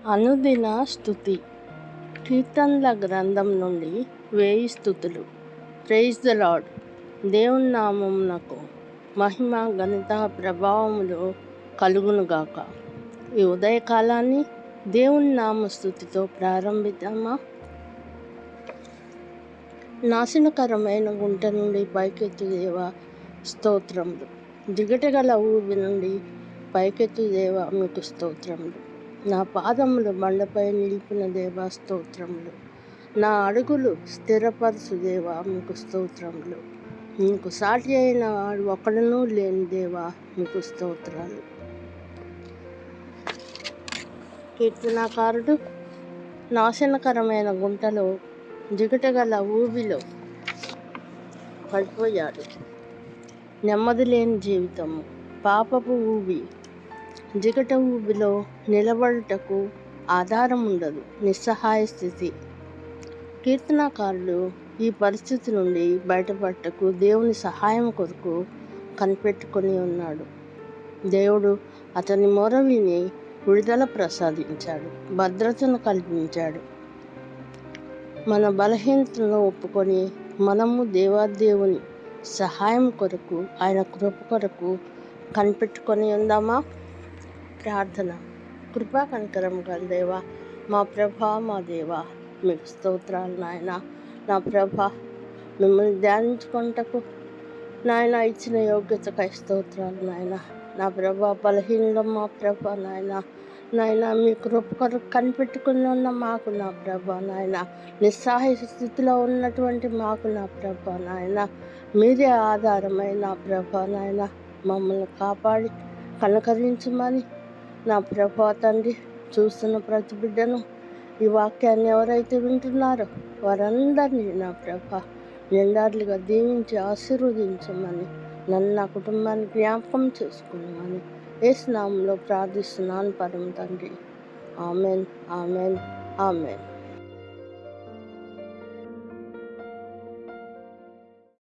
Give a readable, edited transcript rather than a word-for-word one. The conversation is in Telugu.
అనుదిన స్తుతి. కీర్తనల గ్రంథం నుండి 1000 స్తుతులు. Praise the lord. దేవుని నామమునకు మహిమ, ఘనత, ప్రభావములు కలుగునుగాక. ఈ ఉదయకాలాన్ని దేవుని నామ స్తుతితో ప్రారంభిద్దామా? నాశనకరమైన గుంట నుండి పైకెత్తు దేవా స్తోత్రములు. దిగటగల ఊబి నుండి పైకెత్తు దేవా మీకు స్తోత్రములు. నా పాదములు బండపై నిలిపిన దేవా స్తోత్రములు. నా అడుగులు స్థిరపరచు దేవా మీకు స్తోత్రములు. మీకు సాటి అయిన వాడు ఒకడునూ లేని దేవా మీకు స్తోత్రాలు. కీర్తనాకారుడు నాశనకరమైన గుంటలో దిగటగల ఊబిలో పడిపోయాడు. నెమ్మది లేని జీవితము, పాపపు ఊబి, జిగట ఊబిలో నిలబడుటకు ఆధారం ఉండదు, నిస్సహాయ స్థితి. కీర్తనాకారుడు ఈ పరిస్థితి నుండి బయటపడటకు దేవుని సహాయం కొరకు కనిపెట్టుకొని ఉన్నాడు. దేవుడు అతని మొర విని విడుదల ప్రసాదించాడు, భద్రతను కల్పించాడు. మన బలహీనతను ఒప్పుకొని మనము దేవాదేవుని సహాయం కొరకు, ఆయన కృప కొరకు కనిపెట్టుకొని ఉందామా? ప్రార్థన. కృపా కనికరం గల దేవా, మా ప్రభా, మా దేవా మీకు స్తోత్రాలు నాయన. నా ప్రభా, మిమ్మల్ని ధ్యానించుకుంటకు నాయన ఇచ్చిన యోగ్యతకై స్తోత్రాలు నాయన. నా ప్రభా, బలహీనంగా మా ప్రభా నాయన మీ కృప కొరకు కనిపెట్టుకుని ఉన్న మాకు నా ప్రభా నాయన, నిస్సహాయ స్థితిలో ఉన్నటువంటి మాకు నా ప్రభా నాయన, మీరే ఆధారమై నా ప్రభా నాయన మమ్మల్ని కాపాడి కనకరించమని నా ప్రభా తండ్రి, చూస్తున్న ప్రతి బిడ్డను, ఈ వాక్యాన్ని ఎవరైతే వింటున్నారో వారందరినీ నా ప్రభా నిండార్లుగా దీవించి ఆశీర్వదించమని, నన్ను నా కుటుంబాన్ని జ్ఞాపకం చేసుకున్నామని యేసు నామములో ప్రార్థిస్తున్నాను పరమ తండ్రి. Amen, amen, amen.